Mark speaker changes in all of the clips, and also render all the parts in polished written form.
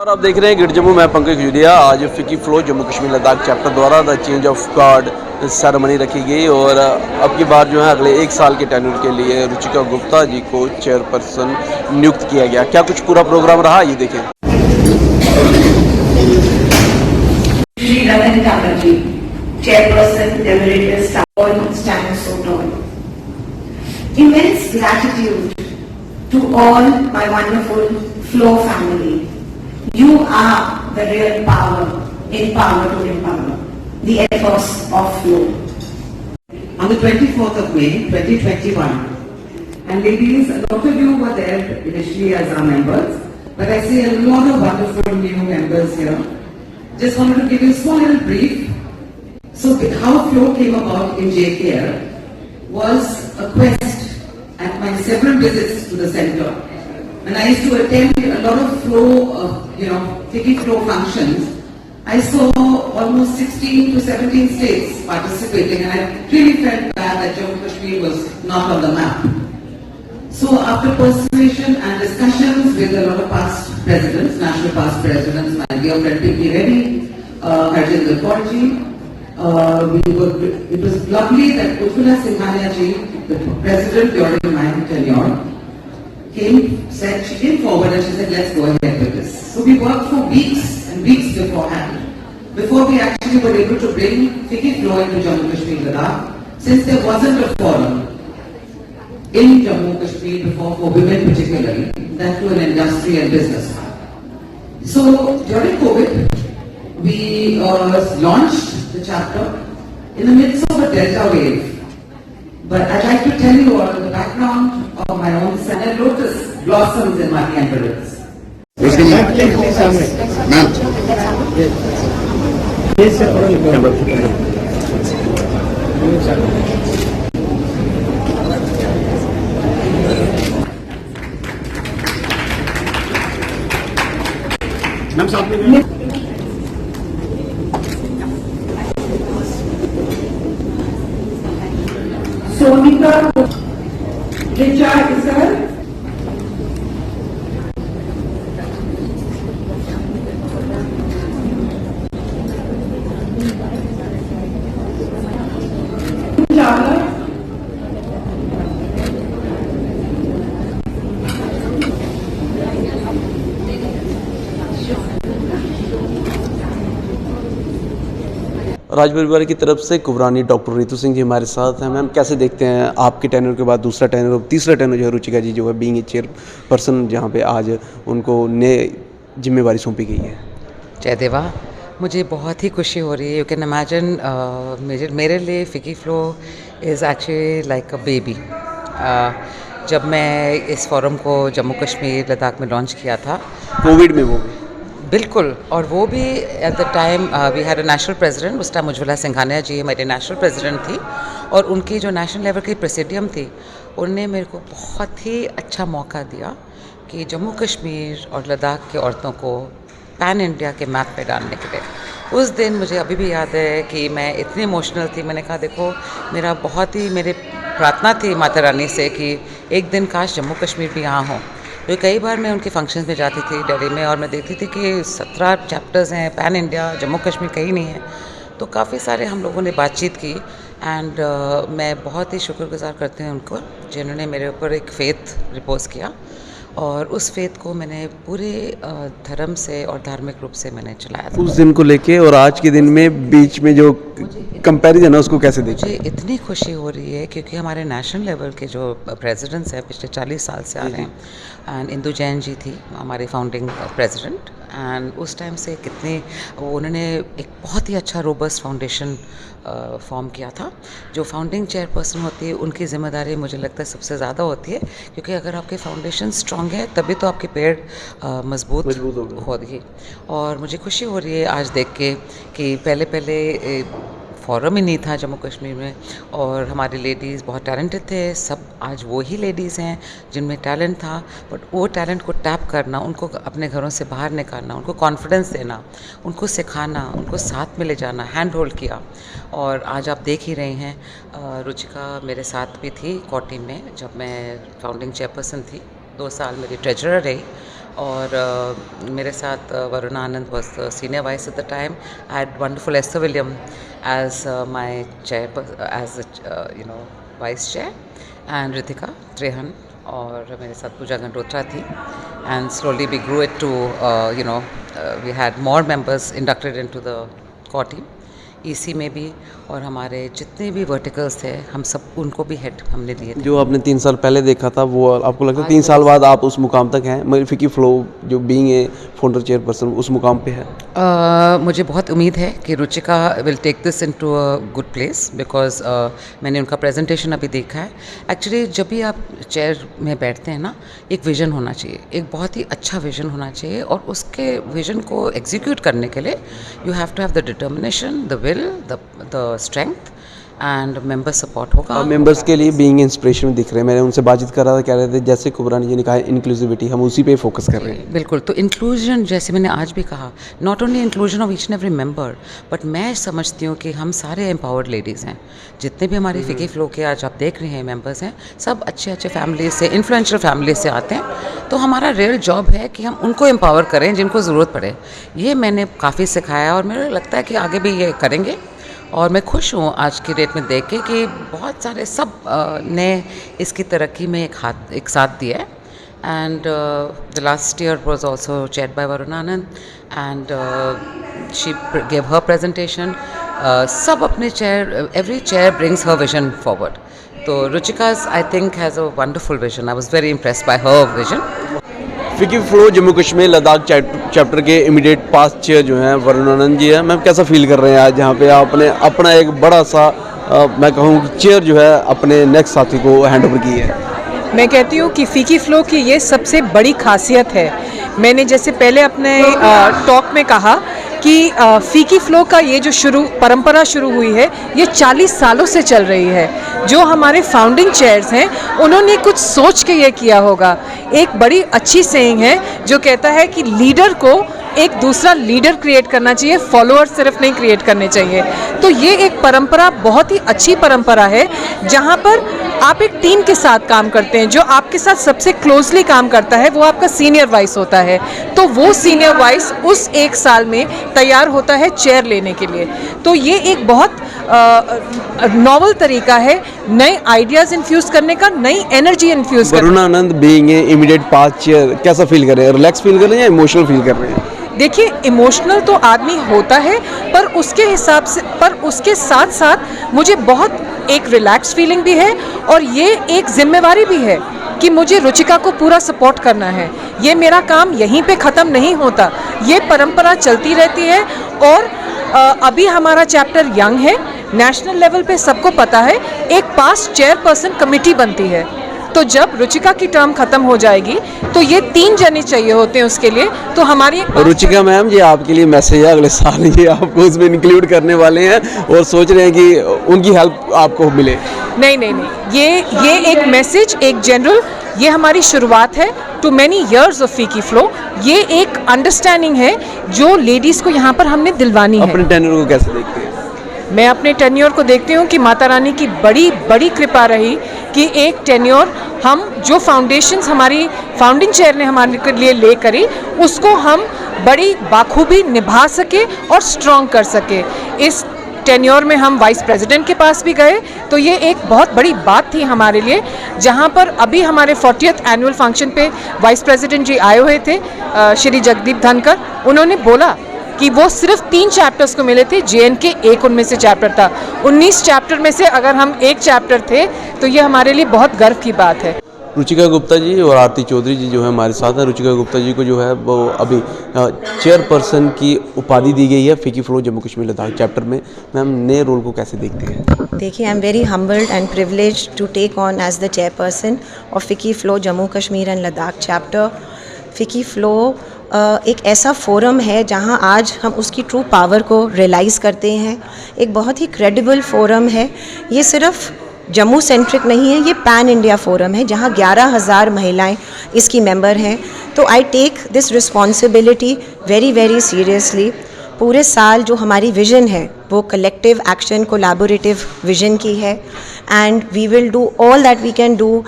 Speaker 1: और आप देख रहे हैं गिर जम्मू, मैं पंकज यूरिया। आज फिकी फ्लो जम्मू कश्मीर लद्दाख चैप्टर द्वारा the change of guard ceremony रखी गई और अब की बार जो है अगले 1 साल के टेन्योर के लिए रुचिका गुप्ता जी को चेयरपर्सन नियुक्त किया गया। क्या कुछ पूरा प्रोग्राम रहा, ये देखें।
Speaker 2: Shri Raman Kamarji, Chairperson Emeritus, standing so tall. Immense gratitude to all my wonderful Flow family. You are the real power in power to empower. The ethos of Flow.
Speaker 3: On the 24th of May, 2021, and ladies, a lot of you were there initially as our members, but I see a lot of wonderful new members here. Just wanted to give you a small little brief. So how Flow came about in JKR was a quest at my several visits to the center. And I used to attend a lot of Flow, Tiki Flow functions. I saw almost 16 to 17 states participating, and I really felt bad that Jammu Kashmir was not on the map. So after persuasion and discussions with a lot of past presidents, national past presidents, my dear friend Pinky Reddy, Harjinder Kaurji, it was lovely that Ujjwala Singhania ji, the president during my tenure, she came forward and she said, let's go ahead with this. So we worked for weeks and weeks beforehand, before we actually were able to bring Fiki Flow into Jammu Kashmir Ladakh, since there wasn't a forum in Jammu Kashmir before for women particularly, that to an industry and business. So during COVID, we launched the chapter in the midst of a Delta wave. But I'd like to tell you all the background of my own son. A lotus blossoms in my handwritings.
Speaker 2: Sonika Richard sir.
Speaker 1: राज परिवार की तरफ से कुबरानी doctor Ritu Singh ji हमारे साथ हैं। Ma'am, कैसे देखते हैं आपके टेन्योर के बाद दूसरा टेन्योर और तीसरा टेन्योर जो है रुचिका जी जो है बीइंग ए चेयरपर्सन, जहाँ पे आज उनको नए जिम्मेवारी सौंपी गई है।
Speaker 4: जय देवा, मुझे बहुत ही खुशी हो रही है। यू कैन इमेजिन मेरे लिए फिकी flow is actually like a baby. जब मैं इस फोरम को जम्मू कश्मीर लद्दाख में लॉन्च किया था
Speaker 1: कोविड में, वो भी
Speaker 4: बिल्कुल, और वो भी at the time we had a national president, उस टाइम उज्ज्वला सिंघानिया जी हमारे नेशनल प्रेसिडेंट थी, और उनकी जो नेशनल लेवल की प्रेसिडियम थी उनने मेरे को बहुत ही अच्छा मौका दिया कि जम्मू कश्मीर और लद्दाख की औरतों को पैन इंडिया के मैप पे डालने के लिए। उस दिन मुझे अभी भी याद है कि मैं इतनी इमोशनल थी। मैंने कहा देखो, मेरे प्रार्थना थी माता रानी से कि एक दिन काश जम्मू कश्मीर भी यहाँ हो। तो कई बार मैं उनके फंक्शंस में जाती थी दिल्ली में, और मैं देखती थी कि 17 चैप्टर्स हैं पैन इंडिया, जम्मू कश्मीर कहीं नहीं है। तो काफ़ी सारे हम लोगों ने बातचीत की, एंड मैं बहुत ही शुक्रगुजार करती हूँ उनको जिन्होंने मेरे ऊपर एक फ़ेथ रिपोज किया, और उस फेथ को मैंने पूरे धर्म से और धार्मिक रूप से मैंने चलाया था।
Speaker 1: उस दिन को लेके और आज के दिन में बीच में जो कंपैरिजन है उसको कैसे देखिए?
Speaker 4: मुझे इतनी खुशी हो रही है क्योंकि हमारे नेशनल लेवल के जो प्रेसिडेंट्स हैं पिछले 40 साल से आ रहे हैं, एंड इंदू जैन जी थी हमारी फाउंडिंग प्रेसिडेंट, एंड उस टाइम से उन्होंने एक बहुत ही अच्छा रोबस्ट फाउंडेशन फॉर्म किया था। जो फाउंडिंग चेयरपर्सन होती है उनकी जिम्मेदारी मुझे लगता है सबसे ज़्यादा होती है, क्योंकि अगर आपके फाउंडेशन स्ट्रांग है तभी तो आपके पेड़ मजबूत होगी। और मुझे खुशी हो रही है आज देख के कि पहले फोरम ही नहीं था जम्मू कश्मीर में, और हमारे लेडीज़ बहुत टैलेंटेड थे। सब आज वो ही लेडीज़ हैं जिनमें टैलेंट था, बट वो टैलेंट को टैप करना, उनको अपने घरों से बाहर निकालना, उनको कॉन्फिडेंस देना, उनको सिखाना, उनको साथ में ले जाना, हैंड होल्ड किया। और आज आप देख ही रहे हैं, रुचिका मेरे साथ भी थी कोर टीम में जब मैं फाउंडिंग चेयरपर्सन थी। 2 साल मेरी ट्रेजरर रही, और मेरे साथ Varun Anand was the senior vice at the time. I had wonderful Esther William as my chair, as vice chair, and Ritika Trehan और मेरे साथ पूजा गंडोत्रा थी. And slowly we grew it to we had more members inducted into the core team. EC में भी, और हमारे जितने भी वर्टिकल्स थे हम सब उनको भी हेड हमने दिए थे.
Speaker 1: जो आपने 3 साल पहले देखा था वो आपको लगता है 3 साल बाद आप उस मुकाम तक हैं? मगर फिकी फ्लो जो बीइंग ए फाउंडर चेयरपर्सन उस मुकाम पे है.
Speaker 4: मुझे बहुत उम्मीद है कि Ruchika will take this into a good place, because मैंने उनका प्रेजेंटेशन अभी देखा है. एक्चुअली जब भी आप चेयर में बैठते हैं ना, एक विज़न होना चाहिए, एक बहुत ही अच्छा विज़न होना चाहिए, और उसके विज़न को एग्जीक्यूट करने के लिए you have to have the determination, the will, the strength and member support होगा.
Speaker 1: मेंबर्स के लिए बीइंग इंस्पिरेशन दिख रहे हैं. मैंने उनसे बातचीत कर रहा था, कह रहे थे जैसे कुबरानी जी ने कहा इंक्लूसिविटी, हम उसी पे फोकस कर रहे हैं.
Speaker 4: बिल्कुल. तो इंक्लूजन, जैसे मैंने आज भी कहा, not only inclusion of each and every member, but मैं समझती हूँ कि हम सारे एम्पावर्ड लेडीज़ हैं. जितने भी हमारी फिकी फ्लो के आज आप देख रहे हैं मेंबर्स हैं, सब अच्छे अच्छे फैमिली से, इन्फ्लुएंशियल फैमिली से आते हैं. तो हमारा रियल जॉब है कि हम उनको एम्पावर करें जिनको ज़रूरत पड़े. ये मैंने काफ़ी सिखाया और मुझे लगता है कि आगे भी ये करेंगे. और मैं खुश हूँ आज की डेट में देख के कि बहुत सारे सब ने इसकी तरक्की में एक साथ दिया है. And the last year was also chaired by Varun Anand, and she gave her presentation. सब अपने chair, every chair brings her vision forward. तो Ruchika's I think has a wonderful vision. I was very impressed by her vision.
Speaker 1: FICCI FLO Jammu Kashmir Ladakh chapter के immediate past chair जो हैं वरुण आनंद जी हैं. Ma'am कैसा feel कर रहे हैं आज यहाँ पे आपने अपना एक बड़ा सा मैं कहूँ चेयर जो है अपने नेक्स्ट साथी को हैंड ओवर की है?
Speaker 5: मैं कहती हूँ कि फीकी फ्लो की ये सबसे बड़ी खासियत है. मैंने जैसे पहले अपने टॉक में कहा कि फीकी फ्लो का ये जो परंपरा शुरू हुई है, ये 40 सालों से चल रही है. जो हमारे फाउंडिंग चेयर्स हैं उन्होंने कुछ सोच के ये किया होगा. एक बड़ी अच्छी सेइंग है जो कहता है कि लीडर को एक दूसरा लीडर क्रिएट करना चाहिए, फॉलोअर्स सिर्फ नहीं क्रिएट करने चाहिए. तो ये एक परंपरा बहुत ही अच्छी परंपरा है जहाँ पर आप एक टीम के साथ काम करते हैं. जो आपके साथ सबसे क्लोजली काम करता है वो आपका सीनियर वाइस होता है. तो वो सीनियर वाइस उस एक साल में तैयार होता है चेयर लेने के लिए. तो ये एक बहुत नॉवल तरीका है नए आइडियाज़ इन्फ्यूज़ करने का, नई एनर्जी इन्फ्यूज़ करने का.
Speaker 1: Varun Anand being a immediate past chair कैसा फील कर रहे हैं? रिलैक्स फील कर रहे हैं या इमोशनल फील कर रहे हैं?
Speaker 5: देखिए, इमोशनल तो आदमी होता है, पर उसके हिसाब से, पर उसके साथ साथ मुझे बहुत एक रिलैक्स फीलिंग भी है, और ये एक जिम्मेवारी भी है कि मुझे रुचिका को पूरा सपोर्ट करना है. ये मेरा काम यहीं पे ख़त्म नहीं होता, ये परंपरा चलती रहती है. और अभी हमारा चैप्टर यंग है, नेशनल लेवल पे सबको पता है एक पास्ट चेयरपर्सन कमेटी बनती है. तो जब रुचिका की टर्म खत्म हो जाएगी तो ये 3 जने चाहिए होते हैं उसके लिए. तो हमारी
Speaker 1: रुचिका मैम, ये आपके लिए मैसेज है, अगले साल ये आपको उसमें इंक्लूड करने वाले हैं और सोच रहे हैं कि उनकी हेल्प आपको मिले.
Speaker 5: नहीं, ये एक मैसेज, एक जनरल, ये हमारी शुरुआत है टू मैनी ईयर्स ऑफ फीकी फ्लो. ये एक अंडरस्टैंडिंग है जो लेडीज़ को यहाँ पर हमने दिलवानी है.
Speaker 1: अपने टेन्योर को कैसे देखते हैं?
Speaker 5: मैं अपने टेन्योर को देखती हूँ कि माता रानी की बड़ी बड़ी कृपा रही कि एक टेन्योर हम जो फाउंडेशंस हमारी फाउंडिंग चेयर ने हमारे लिए ले करी, उसको हम बड़ी बाखूबी निभा सके और स्ट्रॉन्ग कर सके. इस टेन्योर में हम वाइस प्रेसिडेंट के पास भी गए, तो ये एक बहुत बड़ी बात थी हमारे लिए. जहाँ पर अभी हमारे 40th एनुअल फंक्शन पे वाइस प्रेसिडेंट जी आए हुए थे, श्री जगदीप धनकर. उन्होंने बोला कि वो सिर्फ 3 चैप्टर्स को मिले थे, JNK एक उनमें से चैप्टर था. 19 चैप्टर में से अगर हम एक चैप्टर थे तो ये हमारे लिए बहुत गर्व की बात है.
Speaker 1: रुचिका गुप्ता जी और आरती चौधरी जी जो है हमारे साथ हैं. रुचिका गुप्ता जी को जो है वो अभी चेयरपर्सन की उपाधि दी गई है फिकी फ्लो जम्मू कश्मीर लद्दाख चैप्टर में. मैम, नए रोल को कैसे देखते हैं?
Speaker 6: देखिए, I am very humbled and privileged to take on as the chairperson of FICCI FLO Jammu Kashmir and Ladakh chapter. FICCI FLO एक ऐसा फोरम है जहां आज हम उसकी ट्रू पावर को रियलाइज़ करते हैं. एक बहुत ही क्रेडिबल फोरम है. ये सिर्फ जम्मू सेंट्रिक नहीं है, ये पैन इंडिया फोरम है जहां 11,000 महिलाएं इसकी मेंबर हैं. तो I take this responsibility very very seriously. पूरे साल जो हमारी विज़न है वो कलेक्टिव एक्शन, कोलैबोरेटिव विज़न की है. And we will do all that we can do.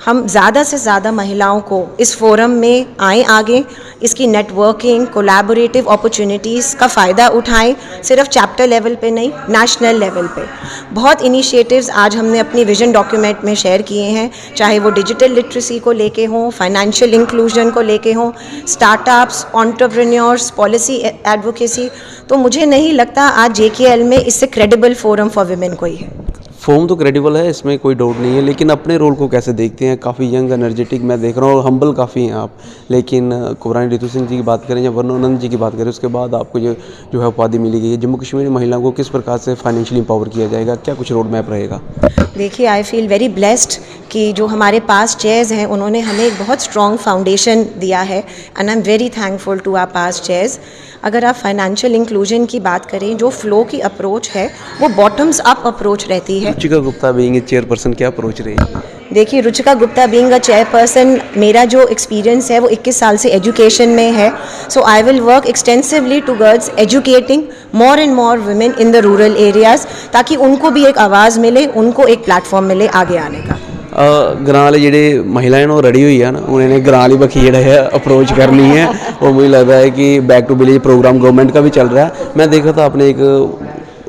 Speaker 6: हम ज़्यादा से ज़्यादा महिलाओं को इस फोरम में आएँ आगे, इसकी नेटवर्किंग, कोलैबोरेटिव अपॉर्चुनिटीज़ का फ़ायदा उठाएं, सिर्फ चैप्टर लेवल पे नहीं, नेशनल लेवल पे। बहुत इनिशिएटिव्स आज हमने अपनी विजन डॉक्यूमेंट में शेयर किए हैं, चाहे वो डिजिटल लिटरेसी को लेके हों, फाइनेंशियल इंक्लूजन को लेके हों, स्टार्टअप्स, एंटरप्रेन्योर्स, पॉलिसी एडवोकेसी। तो मुझे नहीं लगता आज JKL में इससे क्रेडिबल फोरम फॉर वुमेन कोई है।
Speaker 1: फॉर्म तो क्रेडिबल है, इसमें कोई डाउट नहीं है, लेकिन अपने रोल को कैसे देखते हैं? काफ़ी यंग एनर्जेटिक मैं देख रहा हूँ और हम्बल काफ़ी हैं आप, लेकिन कुबरानी रितु सिंह जी की बात करें या वरुणानंद जी की बात करें, उसके बाद आपको जो है उपाधि मिली गई है। जम्मू कश्मीर में महिलाओं को किस प्रकार से फाइनेंशियली एम्पावर किया जाएगा, क्या कुछ रोड मैप रहेगा?
Speaker 6: देखिए, आई फील वेरी ब्लेस्ड कि जो हमारे पास चेयर्स हैं उन्होंने हमें एक बहुत स्ट्रॉन्ग फाउंडेशन दिया है, and I am very thankful to our past chairs. अगर आप फाइनेंशियल इंक्लूजन की बात करें, जो फ्लो की अप्रोच है वो बॉटम्स अप अप्रोच रहती है।
Speaker 1: रुचिका गुप्ता बीइंग चेयरपर्सन, क्या अप्रोच रहेगी?
Speaker 6: देखिए, Ruchika Gupta being a chairperson, मेरा जो एक्सपीरियंस है वो 21 साल से एजुकेशन में है। So I will work extensively towards educating more and more women in the rural areas, ताकि उनको भी एक आवाज़ मिले, उनको एक प्लेटफॉर्म मिले आगे आने का।
Speaker 1: ग्रां वाले जेडे महिलाएं वो रेडी हुई है ना, उन्होंने ग्रां वाली बखी जेड़ा है अप्रोच करनी है, और मुझे लग रहा है कि back to village program government का भी चल रहा है। मैं देखा था आपने एक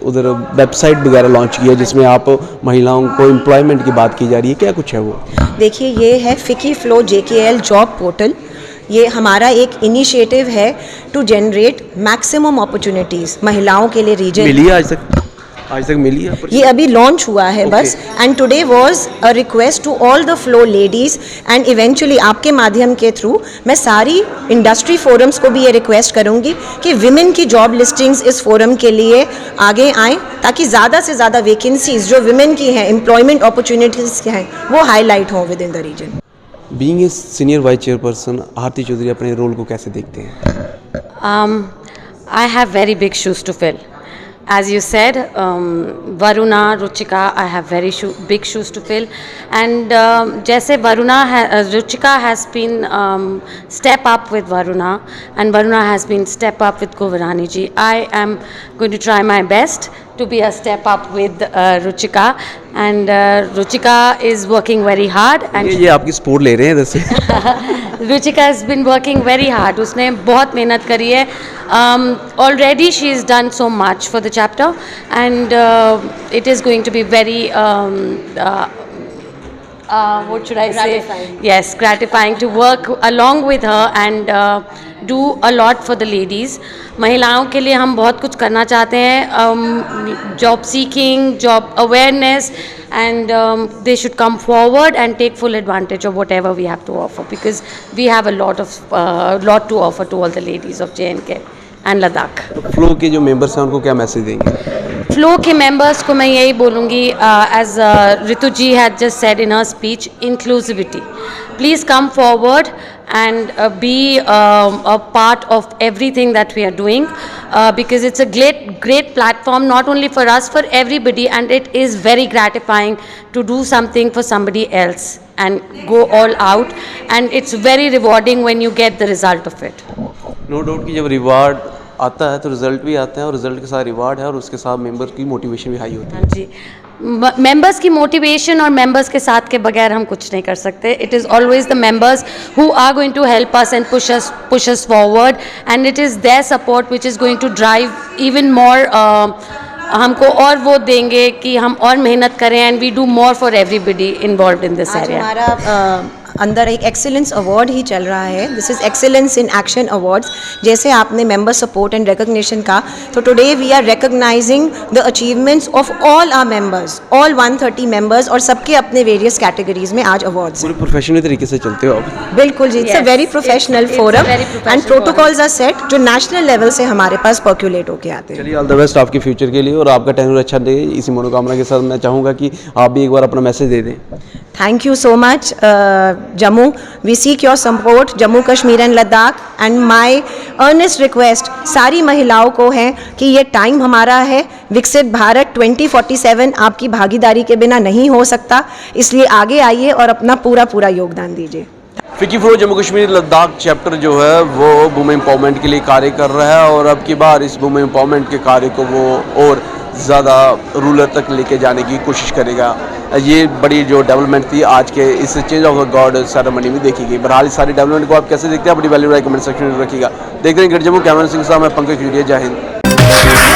Speaker 1: उधर वेबसाइट वगैरह लॉन्च की है जिसमें आप महिलाओं को एम्प्लॉयमेंट की बात की जा रही है, क्या कुछ है वो? देखिए,
Speaker 6: ये है FICCI flow JKL job portal. ये हमारा एक इनिशिएटिव है टू जनरेट मैक्सिमम अपॉर्चुनिटीज़ महिलाओं के लिए रीजन।
Speaker 1: मिली है आज तक मिली है?
Speaker 6: ये अभी लॉन्च हुआ है बस, and today was a request to all the FLO ladies, and eventually आपके माध्यम के थ्रू मैं सारी इंडस्ट्री फोरम्स को भी ये रिक्वेस्ट करूंगी कि विमेन की जॉब लिस्टिंग्स इस फोरम के लिए आगे आएँ, ताकि ज़्यादा से ज़्यादा वैकेंसीज जो विमेन की हैं, एम्प्लॉयमेंट अपॉर्चुनिटीज़ हैं, वो हाईलाइट हों within the region.
Speaker 1: Being a senior vice chairperson, Aarti Chaudhary अपने रोल को कैसे देखते हैं?
Speaker 7: I have very big shoes to fill. As you said, Varuna, Ruchika, I have very big shoes to fill. And जैसे Ruchika has been step up with Varuna, and Varuna has been step up with Kuvarani ji. I am going to try my best to be a step up with Ruchika, and Ruchika is working very hard. And
Speaker 1: ये आपकी support ले रहे हैं इधर से।
Speaker 7: Ruchika has been working very hard. उसने बहुत मेहनत करी है. Already she has done so much for the chapter, and it is going to be very what should I say? Yes, gratifying to work along with her and do a lot for the ladies. महिलाओं के लिए हम बहुत कुछ करना चाहते हैं, job seeking, job awareness, and they should come forward and take full advantage of whatever we have to offer, because we have a lot to offer to all the ladies of J&K and Ladakh.
Speaker 1: Flow के जो members हैं उनको क्या message देंगे?
Speaker 7: Flow के members को मैं यही बोलूँगी, as Ritu ji had just said in her speech, inclusivity. Please come forward and be a part of everything that we are doing, because it's a great platform, not only for us, for everybody, and it is very gratifying to do something for somebody else and go all out, and it's very rewarding when you get the result of it.
Speaker 1: No doubt कि जब reward आता है तो result भी आता है, और result के साथ रिवार्ड है, और उसके साथ मेंबर की मोटिवेशन भी हाई होती है।
Speaker 7: हाँ जी, मेंबर्स की मोटिवेशन और मेंबर्स के साथ के बगैर हम कुछ नहीं कर सकते. It is always the members who are going to help us and push us forward, and it is their support which is going to drive even more, हमको और वो देंगे कि हम और मेहनत करें, and we do more for everybody involved in this area.
Speaker 6: हमारा अंदर एक एक्सीलेंस अवार्ड ही चल रहा है, this is excellence in action awards. जैसे आपने मेंबर सपोर्ट एंड रिकग्निशन का, तो today we are recognizing the achievements of all our members, all 130 members, और सबके अपने वेरियस कैटेगरीज में आज अवार्ड्स.
Speaker 1: पूरे प्रोफेशनल तरीके से चलते हो आप?
Speaker 6: बिल्कुल जी, it's a very professional forum, and protocols are set जो नेशनल लेवल से हमारे पास पर्कुलेट होके आते हैं.
Speaker 1: चलिए, ऑल द बेस्ट आपके फ्यूचर के लिए, और आपका टेन्योर अच्छा दे, इसी मनोकामना के साथ मैं चाहूँगा कि आप भी एक बार अपना मैसेज दे दें.
Speaker 6: Thank you so much, Jammu. We seek your support, Jammu, Kashmir and Ladakh. And my earnest request सारी महिलाओं को है कि ये टाइम हमारा है, विकसित भारत 2047 आपकी भागीदारी के बिना नहीं हो सकता, इसलिए आगे आइए और अपना पूरा योगदान दीजिए.
Speaker 1: फिकी फ्लो जम्मू कश्मीर लद्दाख चैप्टर जो है वो वुमेन एम्पावरमेंट के लिए कार्य कर रहा है, और अब की बार इस वुमेन एम्पावरमेंट के कार्य को वो और ज़्यादा रूलर तक लेके जाने की कोशिश करेगा. ये बड़ी जो डेवलपमेंट थी आज के इस चेंज ऑफ गॉड सेरेमनी में देखी गई। बहरहाल इस सारी डेवलपमेंट को आप कैसे देखते हैं, अपनी वैल्यू राय कमेंट सेक्शन में रखिएगा। देखते हैं ग्रेट जम्मू, कैमरा सिंह साहब, मैं पंकज यूरिया, जय हिंद।